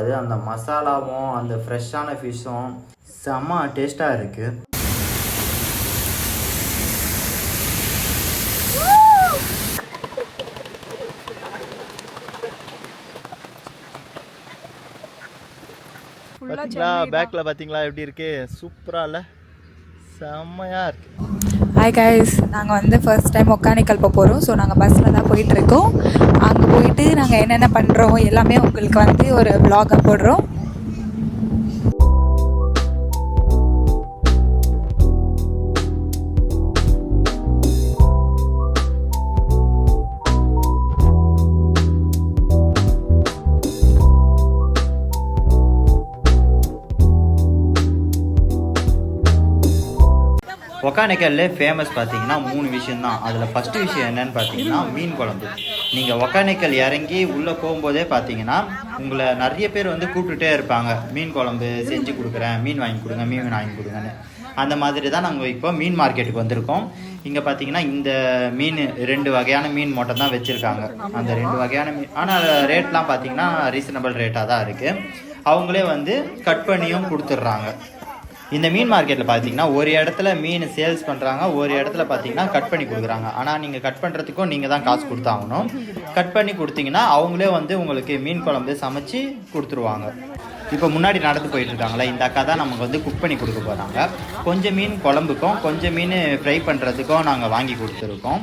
அது அந்த மசாலாவும் அந்த ஃப்ரெஷ்ஷான ஃபிஷ்ஷும் செம்ம டேஸ்ட்டாக இருக்குது. பேக்கில் பார்த்தீங்களா எப்படி இருக்கு? சூப்பராக இல்லை? செம்மையாக இருக்குது. ஹாய் கைஸ், நாங்கள் வந்து ஃபர்ஸ்ட் டைம் ஒகேனக்கல் போகிறோம். ஸோ நாங்கள் பஸ்ஸில் தான் போயிட்டுருக்கோம். அங்கே போயிட்டு நாங்கள் என்னென்ன பண்ணுறோம் எல்லாமே உங்களுக்கு வந்து ஒரு vlog போடுறோம். ஒகேனக்கல்ல ஃபேமஸ் பார்த்தீங்கன்னா 3 விஷயம்தான். அதில் ஃபஸ்ட்டு விஷயம் என்னன்னு பார்த்தீங்கன்னா மீன் குழம்பு. நீங்கள் ஒகேனக்கல் இறங்கி உள்ளே போகும்போதே பார்த்தீங்கன்னா உங்களை நிறைய பேர் வந்து கூப்பிட்டுட்டே இருப்பாங்க, மீன் குழம்பு செஞ்சு கொடுக்குறேன், மீன் வாங்கி கொடுங்க, மீன் வாங்கி கொடுங்கன்னு. அந்த மாதிரி தான் நாங்கள் இப்போ மீன் மார்க்கெட்டுக்கு வந்திருக்கோம். இங்கே பார்த்தீங்கன்னா இந்த மீன் 2 வகையான மீன் மட்டும் தான் வச்சுருக்காங்க. அந்த 2 வகையான மீன், ஆனால் ரேட்லாம் பார்த்தீங்கன்னா ரீசனபிள் ரேட்டாக தான் இருக்குது. அவங்களே வந்து கட் பண்ணியும் கொடுத்துட்றாங்க. இந்த மீன் மார்க்கெட்டில் பார்த்தீங்கன்னா ஒரு இடத்துல மீன் சேல்ஸ் பண்ணுறாங்க, ஒரு இடத்துல பார்த்தீங்கன்னா கட் பண்ணி கொடுக்குறாங்க. ஆனால் நீங்கள் கட் பண்ணுறதுக்கும் நீங்கள் தான் காசு கொடுத்தாகணும். கட் பண்ணி கொடுத்தீங்கன்னா அவங்களே வந்து உங்களுக்கு மீன் குழம்பு சமைச்சு கொடுத்துருவாங்க. இப்போ முன்னாடி நடந்து போயிட்டு இருக்காங்களே இந்த அக்கா தான் நமக்கு வந்து குக் பண்ணி கொடுக்க போகிறாங்க. கொஞ்சம் மீன் குழம்புக்கும் கொஞ்சம் மீன் ஃப்ரை பண்ணுறதுக்கும் நாங்கள் வாங்கி கொடுத்துருக்கோம்.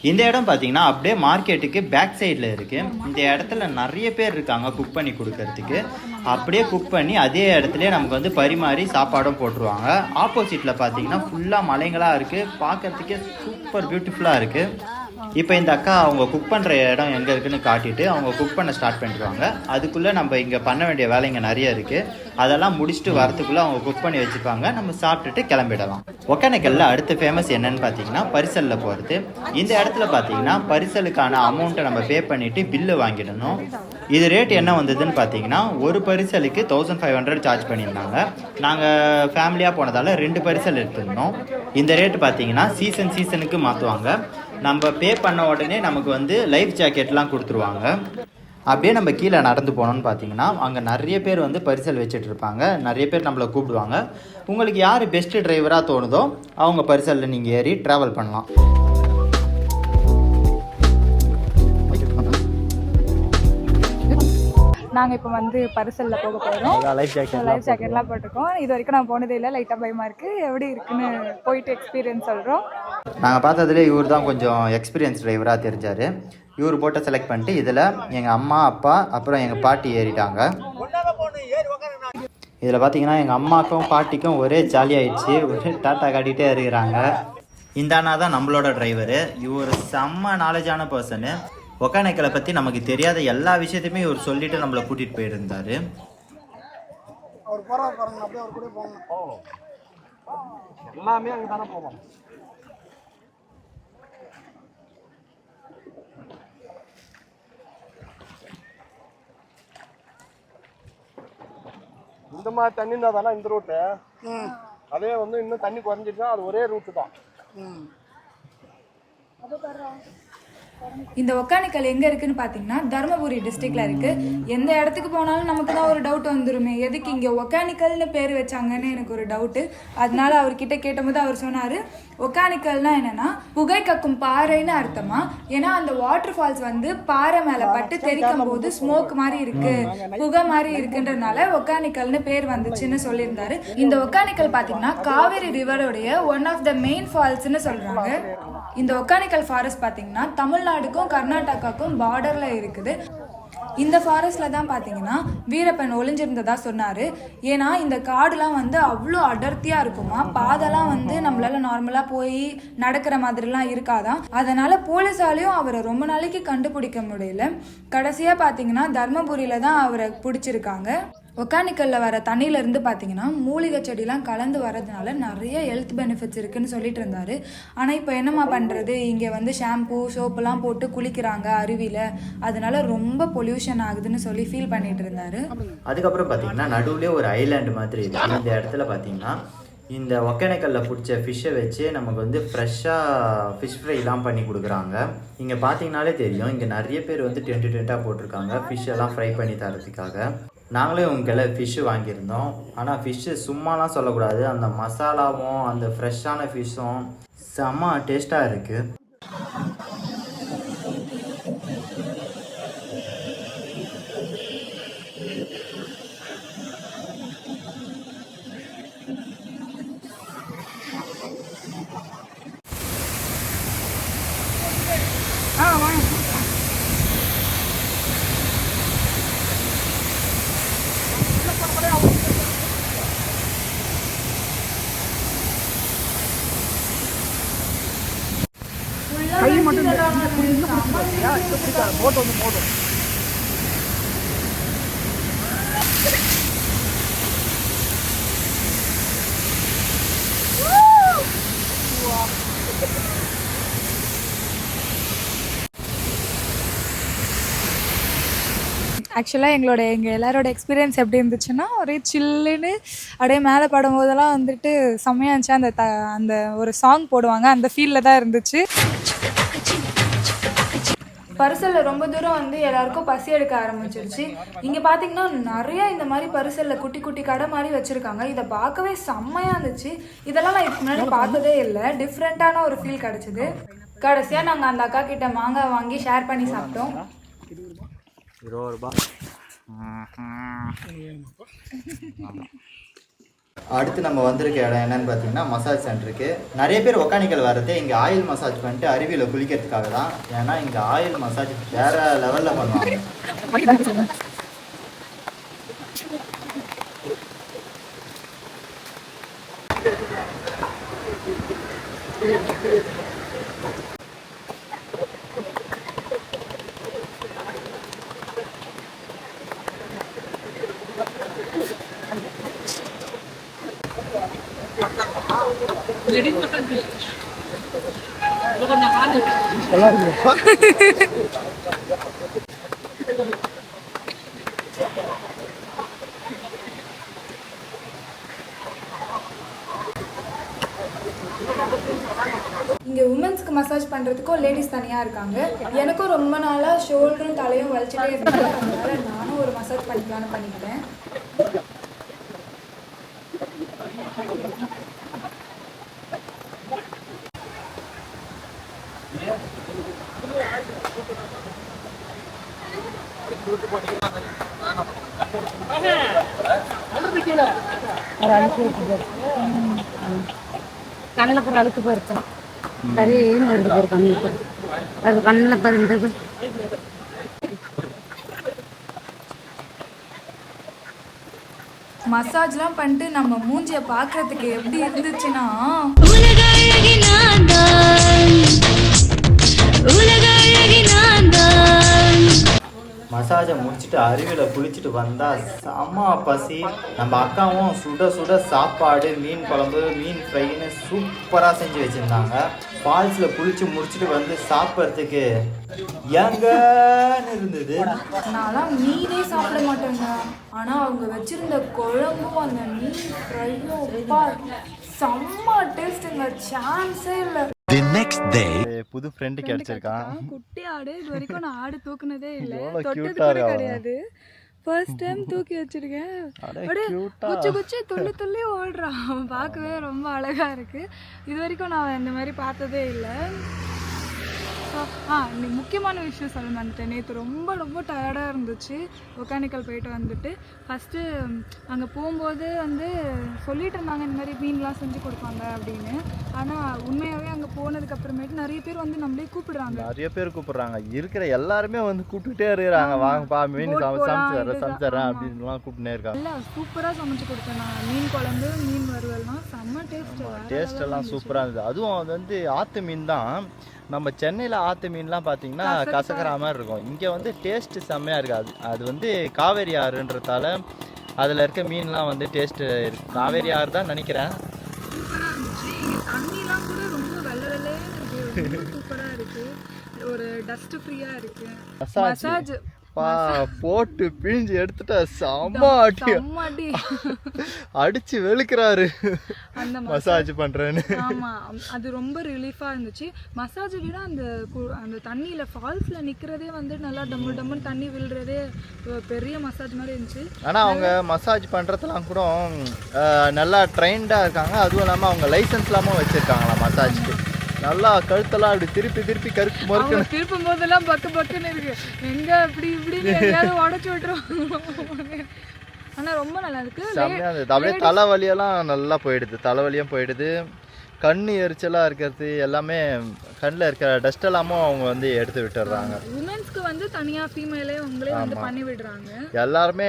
இந்த இடம் பார்த்தீங்கன்னா அப்படியே மார்க்கெட்டுக்கு பேக் சைடில் இருக்குது. இந்த இடத்துல நிறைய பேர் இருக்காங்க குக் பண்ணி கொடுக்கறதுக்கு. அப்படியே குக் பண்ணி அதே இடத்துல நமக்கு வந்து பரிமாறி சாப்பாடும் போட்டுருவாங்க. ஆப்போசிட்டில் பார்த்தீங்கன்னா ஃபுல்லாக மலைங்களாக இருக்குது, பார்க்குறதுக்கே சூப்பர் பியூட்டிஃபுல்லாக இருக்குது. இப்போ இந்த அக்கா அவங்க குக் பண்ணுற இடம் எங்கே இருக்குன்னு காட்டிட்டு அவங்க குக் பண்ண ஸ்டார்ட் பண்ணிடுவாங்க. அதுக்குள்ளே நம்ம இங்கே பண்ண வேண்டிய வேலைங்க நிறைய இருக்குது. அதெல்லாம் முடிச்சுட்டு வரத்துக்குள்ளே அவங்க குக் பண்ணி வச்சுப்பாங்க. நம்ம சாப்பிட்டுட்டு கிளம்பிடலாம். ஒகேனக்கல்ல அடுத்த ஃபேமஸ் என்னன்னு பார்த்தீங்கன்னா பரிசலில் போகிறது. இந்த இடத்துல பார்த்தீங்கன்னா பரிசலுக்கான அமௌண்ட்டை நம்ம பே பண்ணிவிட்டு பில்லு வாங்கிடணும். இது ரேட் என்ன வந்ததுன்னு பார்த்தீங்கன்னா ஒரு பரிசலுக்கு 1500 சார்ஜ் பண்ணியிருந்தாங்க. நாங்கள் ஃபேமிலியாக போனதால் 2 பரிசல் எடுத்துருந்தோம். இந்த ரேட்டு பார்த்தீங்கன்னா சீசனுக்கு மாற்றுவாங்க. நம்ம பே பண்ண உடனே நமக்கு வந்து லைஃப் ஜாக்கெட்லாம் கொடுத்துருவாங்க. அப்படியே நம்ம கீழே நடந்து போனோம்னு பார்த்தீங்கன்னா அங்கே நிறைய பேர் வந்து பரிசல் வச்சுட்டு இருப்பாங்க. நிறைய பேர் நம்மளை கூப்பிடுவாங்க. உங்களுக்கு யார் பெஸ்ட்டு டிரைவராக தோணுதோ அவங்க பரிசலில் நீங்கள் ஏறி ட்ராவல் பண்ணலாம். நாங்கள் இப்போ வந்து பரிசலில் போக போகிறோம். லைஃப் ஜாக்கெட்லாம் போட்டிருக்கோம். இது வரைக்கும் நான் போனதே இல்லை, லைட்டாக பயமாக இருக்குது. எப்படி இருக்குன்னு போயிட்டு எக்ஸ்பீரியன்ஸ் சொல்கிறோம். நாங்கள் பார்த்ததுலேயே இவர் தான் கொஞ்சம் எக்ஸ்பீரியன்ஸ் டிரைவராக தெரிஞ்சார். இவர் போட்டை செலக்ட் பண்ணிட்டு இதில் எங்கள் அம்மா அப்பா அப்புறம் எங்கள் பாட்டி ஏறிட்டாங்க. இதில் பார்த்தீங்கன்னா எங்கள் அம்மாக்கும் பாட்டிக்கும் ஒரே ஜாலியாகிடுச்சு, ஒரே டாட்டா காட்டிகிட்டே இருக்கிறாங்க. இந்த அண்ணா தான் நம்மளோட டிரைவரு. இவர் செம்ம நாலேஜான பர்சனு. ஒகேனக்கலை பற்றி நமக்கு தெரியாத எல்லா விஷயத்தையுமே இவர் சொல்லிட்டு நம்மளை கூட்டிகிட்டு போயிருந்தார். எல்லாமே அங்கே தானே போவோம். இந்த மாதிரி தண்ணி இருந்தால் தானே இந்த ரூட்டு. அதே வந்து இன்னும் தண்ணி குறைஞ்சிட்டுனா அது ஒரே ரூட்டு தான். இந்த ஒகேனக்கல் எங்கே இருக்குன்னு பார்த்தீங்கன்னா தருமபுரி டிஸ்ட்ரிக்டில் இருக்குது. எந்த இடத்துக்கு போனாலும் நமக்கு தான் ஒரு டவுட் வந்துருமே, எதுக்கு இங்கே ஒகேனக்கல்னு பேர் வச்சாங்கன்னு எனக்கு ஒரு டவுட்டு. அதனால அவர்கிட்ட கேட்டபோது அவர் சொன்னார், ஒகேனக்கல்னால் என்னென்னா புகை கக்கும் பாறைன்னு அர்த்தமா. ஏன்னா அந்த வாட்டர் ஃபால்ஸ் வந்து பாறை மேலே பட்டு தெரிக்கும் போது ஸ்மோக் மாதிரி இருக்குது, புகை மாதிரி இருக்குன்றதுனால ஒகேனக்கல்னு பேர் வந்துச்சுன்னு சொல்லியிருந்தாரு. இந்த ஒகேனக்கல் பார்த்தீங்கன்னா காவேரி ரிவருடைய ஒன் ஆஃப் த மெயின் ஃபால்ஸ்ன்னு சொல்கிறாங்க. இந்த ஒகேனக்கல் ஃபாரஸ்ட் பார்த்தீங்கன்னா தமிழ்நாடுக்கும் கர்நாடகாவுக்கும் பார்டரில் இருக்குது. இந்த ஃபாரஸ்ட்டில் தான் பார்த்தீங்கன்னா வீரப்பன் ஒளிஞ்சிருந்ததா சொன்னார். ஏன்னா இந்த காடுலாம் வந்து அவ்வளோ அடர்த்தியாக இருக்குமா, பாதெல்லாம் வந்து நம்மளால நார்மலாக போய் நடக்கிற மாதிரிலாம் இருக்காதான். அதனால் போலீஸாலையும் அவரை ரொம்ப நாளைக்கு கண்டுபிடிக்க முடியல. கடைசியாக பார்த்தீங்கன்னா தர்மபுரியில் தான் அவரை பிடிச்சிருக்காங்க. ஒகேனக்கல்ல வர தண்ணியிலேருந்து பார்த்தீங்கன்னா மூலிகை செடிலாம் கலந்து வரதுனால நிறைய ஹெல்த் பெனிஃபிட்ஸ் இருக்குன்னு சொல்லிட்டு இருந்தாரு. ஆனால் இப்போ என்னம்மா பண்ணுறது, இங்கே வந்து ஷாம்பு சோப்புலாம் போட்டு குளிக்கிறாங்க அருவியில், அதனால ரொம்ப பொல்யூஷன் ஆகுதுன்னு சொல்லி ஃபீல் பண்ணிட்டு இருந்தாரு. அதுக்கப்புறம் பார்த்தீங்கன்னா நடுவுலேயே ஒரு ஐலாண்டு மாதிரி இருக்குது. இந்த இடத்துல பார்த்தீங்கன்னா இந்த ஒகேனக்கல்ல பிடிச்ச ஃபிஷ்ஷை வச்சு நமக்கு வந்து ஃப்ரெஷ்ஷாக ஃபிஷ் ஃப்ரைலாம் பண்ணி கொடுக்குறாங்க. இங்கே பார்த்தீங்கனாலே தெரியும், இங்கே நிறைய பேர் வந்து டென்ட்டாக போட்டிருக்காங்க ஃபிஷ் எல்லாம் ஃப்ரை பண்ணி தரதுக்காக. நாங்களே உங்களை ஃபிஷ்ஷு வாங்கியிருந்தோம். ஆனால் ஃபிஷ்ஷு சும்மாலாம் சொல்லக்கூடாது, அந்த மசாலாவும் அந்த ஃப்ரெஷ்ஷான ஃபிஷ்ஷும் செம்ம டேஸ்ட்டாக இருக்குது. கை மட்டும் போட்டு வந்து போதும். ஆக்சுவலாக எங்கள் எல்லாரோட எக்ஸ்பீரியன்ஸ் எப்படி இருந்துச்சுன்னா, ஒரே சில்லுன்னு அப்படியே மேலே படும்போதெல்லாம் வந்துட்டு செம்மையாக இருந்துச்சு. அந்த ஒரு சாங் போடுவாங்க, அந்த ஃபீலில் தான் இருந்துச்சு. பரிசலில் ரொம்ப தூரம் வந்து எல்லாருக்கும் பசி எடுக்க ஆரம்பிச்சிருச்சு. இங்கே பார்த்தீங்கன்னா நிறைய இந்த மாதிரி பரிசலில் குட்டி குட்டி கடை மாதிரி வச்சுருக்காங்க. இதை பார்க்கவே செம்மையாக இருந்துச்சு. இதெல்லாம் நான் இதுக்கு முன்னாடி பார்த்ததே இல்லை. டிஃப்ரெண்ட்டான ஒரு ஃபீல் கிடச்சிது. கடைசியாக நாங்கள் அந்த அக்கா கிட்ட மாங்காய் வாங்கி ஷேர் பண்ணி சாப்பிட்டோம். 20 ரூபாய். அடுத்து நம்ம வந்திருக்க இடம் என்னன்னு பார்த்தீங்கன்னா மசாஜ் சென்டருக்கு. நிறைய பேர் ஒக்கானிக்கல் வர்றது இங்கே ஆயில் மசாஜ் பண்ணிட்டு அருவியில் குளிக்கிறதுக்காக தான். ஏன்னா இங்கே ஆயில் மசாஜ் வேற லெவலில் பண்ணுவாங்க. இங்கே உமன்ஸ்க்கு மசாஜ் பண்ணுறதுக்கும் லேடிஸ் தனியாக இருக்காங்க. எனக்கும் ரொம்ப நாளாக ஷோல்டரும் தலையும் வலிச்சுட்டே இருந்தது. அதனால நானும் ஒரு மசாஜ் பண்ணிக்கலான்னு பண்ணிக்கிட்டேன். கண்ணில் போகிற அழுக்கு போயிருக்கோம். சரின்னு வருது பேர் கண்ணுக்கு. அது கண்ணில் பருந்தது. மசாஜ்லாம் பண்ணிட்டு நம்ம மூஞ்சியை பார்க்கறதுக்கு எப்படி இருந்துச்சுன்னா, மசாஜை முடிச்சுட்டு அருவியில் குளிச்சுட்டு வந்தால் செம்ம பசி. நம்ம அக்காவும் சுட சுட சாப்பாடு, மீன் குழம்பு, மீன் ஃப்ரைன்னு சூப்பராக செஞ்சு வச்சுருந்தாங்க. ஃபால்ஸில் குளிச்சு முடிச்சுட்டு வந்து சாப்பிட்றதுக்கு எங்கன்னு இருந்தது. நான்லாம் மீனே சாப்பிட மாட்டேங்க. ஆனால் அவங்க வச்சுருந்த குழம்பும் அந்த மீன் ஃப்ரையும் செம்ம டேஸ்ட்டுங்க, சான்ஸே இல்லை. The next day புது ஃப்ரெண்ட் கிடைச்சிருக்கான். குட்டி ஆடு. இது வரைக்கும் நான் ஆடு தூக்குனதே இல்லை, எவ்வளவு தொட்டது cute-ஆ கூட இருக்கா கிடையாது. ஃபர்ஸ்ட் டைம் தூக்கி வச்சிருக்கேன். அப்படியே குச்சி குச்சி துள்ளி துள்ளி ஓடுறான். அவன் பார்க்கவே ரொம்ப அழகா இருக்கு. இது வரைக்கும் நான் இந்த மாதிரி பார்த்ததே இல்லை. இன்னைக்கு முக்கியமான விஷயம் சொல்ல மாட்டேன். நேற்று ரொம்ப ரொம்ப டயர்டாக இருந்துச்சு. ஒகேனக்கல் போயிட்டு வந்துட்டு ஃபஸ்ட்டு அங்கே போகும்போது வந்து சொல்லிட்டு இருந்தாங்க இந்த மாதிரி மீன்லாம் செஞ்சு கொடுப்பாங்க அப்படின்னு. ஆனால் உண்மையாகவே அங்கே போனதுக்கப்புறமேட்டு நிறைய பேர் வந்து நம்மளே கூப்பிடுறாங்க. நிறைய பேர் கூப்பிடுறாங்க. இருக்கிற எல்லாருமே வந்து கூப்பிட்டுட்டே இருக்கிறாங்க. வாங்கப்பா மீன் சமைச்சிடறேன் அப்படின்லாம் கூப்பிட்டுனே இருக்காங்க. நல்லா சூப்பராக சமைச்சு கொடுத்தேன் நான். மீன் குழம்பு, மீன் வறுவல்லாம் செம்ம டேஸ்ட் எல்லாம் சூப்பராக இருந்தது. அதுவும் அது வந்து ஆற்று மீன் தான். நம்ம சென்னையில் ஆற்று மீன்லாம் பார்த்தீங்கன்னா கசக்கிற மாதிரி இருக்கும். இங்கே வந்து டேஸ்ட்டு செம்மையாக இருக்காது. அது வந்து காவேரி ஆறுன்றதால அதில் இருக்க மீன்லாம் வந்து டேஸ்ட்டு இருக்கு. காவேரி ஆறு தான் நினைக்கிறேன். தண்ணிலாம் கூட ரொம்ப வெள்ளை வெள்ளையே இருக்கு, சூப்பராக இருக்கு. ஒரு டஸ்ட் ஃப்ரீயாக இருக்கு. மசாஜ் போட்டு பிழிஞ்சு எடுத்துட்டா செம்ம அடி அடி அடிச்சு வெளுக்கிறாரு அந்த மசாஜ் பண்றேன்னு. ஆமா அது ரொம்ப ரிலீஃபா இருந்துச்சு. மசாஜ் விட அந்த தண்ணியில ஃபால்ஸ்ல நிக்கிறதே வந்து நல்லா டம்மு டம்முன்னு தண்ணி விழுறதே பெரிய மசாஜ் மாதிரி இருந்துச்சு. ஆனா அவங்க மசாஜ் பண்றதுலாம் கூட நல்லா ட்ரெயின்டா இருக்காங்க. அதுவும் இல்லாம அவங்க லைசன்ஸ் இல்லாம வச்சிருக்காங்களா மசாஜ்க்கு. நல்லா கழுத்தெல்லாம் அப்படி திருப்பி கருக்கு மறுக்கணும். திருப்பும் போதெல்லாம் பக்குன்னு இருக்கு. எங்க இப்படி எங்கேயாவது உடச்சு விட்டுருவாங்க. ஆனா ரொம்ப நல்லா இருக்கு. செம்மையா இருந்தது. அப்படியே தலைவலியெல்லாம் நல்லா போயிடுது. தலைவலியும் போயிடுது. கண்ணு எரிச்சலாக இருக்கிறது எல்லாமே கண்ணில் இருக்கிற டஸ்ட் எல்லாமும் அவங்க வந்து எடுத்து விட்டுடுறாங்க. உமன்ஸ்க்கு வந்து தனியாக ஃபீமேலே அவங்களே வந்து பண்ணி விடுறாங்க. எல்லாருமே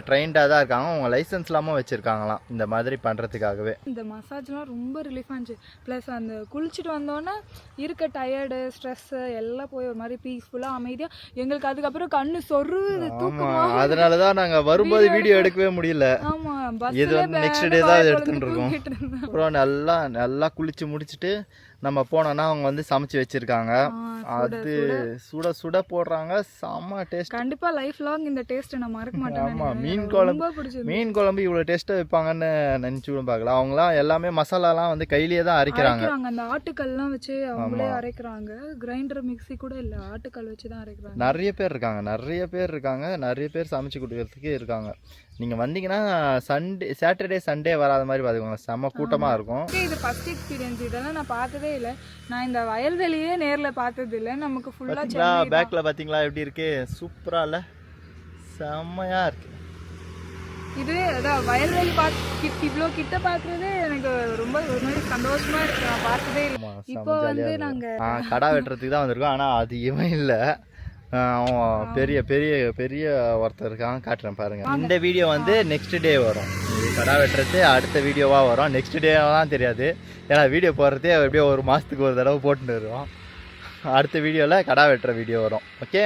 ட்ரெயின்டாக தான் இருக்காங்க. அவங்க லைசன்ஸ் இல்லாமல் வச்சுருக்காங்களாம் இந்த மாதிரி பண்ணுறதுக்காகவே. இந்த மசாஜ்லாம் ரொம்ப ரிலீஃபாக இருந்துச்சு. ப்ளஸ் அந்த குளிச்சுட்டு வந்தோன்னே இருக்க டயர்டு ஸ்ட்ரெஸ்ஸு எல்லாம் போய் ஒரு மாதிரி பீஸ்ஃபுல்லாக அமைதியாக எங்களுக்கு அதுக்கப்புறம் கண்ணு சொருது தூக்கமா. அதனால தான் நாங்கள் வரும்போது வீடியோ எடுக்கவே முடியல. ஆமாம் இது வந்து நெக்ஸ்ட் டே தான் எடுத்துட்டு இருக்கோம். அப்புறம் நல்லா குளிச்சு முடிச்சுட்டு நம்ம போனோம்னா அவங்க வந்து சமைச்சு வச்சிருக்காங்க. அது சுட போடுறாங்க. செம்ம டேஸ்ட். கண்டிப்பா லைஃப் லாங் இந்த டேஸ்ட் நான் மறக்க மாட்டேன். ஆமா மீன் குழம்பு இவ்வளவு டேஸ்டா வைப்பாங்கன்னு நினைச்சு கூட பார்க்கல. அவங்களாம் எல்லாமே மசாலாலாம் வந்து கையிலேயே தான் அரைக்கிறாங்க. அந்த ஆட்டுக்கல்லாம் வச்சு அவங்களே அரைக்கிறாங்க. கிரைண்டர் மிக்ஸி கூட இல்ல, ஆட்டுக்கல் வச்சு தான் அரைக்கிறாங்க. நிறைய பேர் இருக்காங்க. நிறைய பேர் சமைச்சு கொடுக்கறதுக்கு இருக்காங்க. நீங்க வந்தீங்கன்னா சாட்டர்டே சண்டே வராத மாதிரி பாத்துக்கோங்க. செம்ம கூட்டமா இருக்கும். இது ஃபர்ஸ்ட் எக்ஸ்பீரியன்ஸ். இதெல்லாம் நான் பார்த்ததே இல்ல. நான் இந்த வயல்வெளியே நேர்ல பார்த்தது இல்ல. நமக்கு ஃபுல்லா பேக்ல பாத்தீங்களா எப்படி இருக்கு? சூப்பரா இல்ல? செம்மையா இருக்கு. இது அதான் வயல்வெளி இவ்வளோ கிட்ட பார்க்கறதே எனக்கு ரொம்ப ஒரு மாதிரி சந்தோஷமா இருக்கு. நான் பார்த்ததே இல்லை. இப்போ வந்து நாங்க கடா வெட்டுறதுக்கு தான் வந்திருக்கோம். ஆனா அது இவன் இல்ல, அவன் பெரிய ஒருத்தர் இருக்கான். காட்டுறேன் பாருங்க. இந்த வீடியோ வந்து நெக்ஸ்ட் டே வரும். கடா வெட்டுறது அடுத்த வீடியோவா வரும். நெக்ஸ்ட் டேலாம் தெரியாது. ஏன்னா வீடியோ போடுறதே எப்படியோ ஒரு மாசத்துக்கு ஒரு தடவை போட்டுன்னு வருவோம். அடுத்த வீடியோவில் கடா வெட்டுற வீடியோ வரும். ஓகே.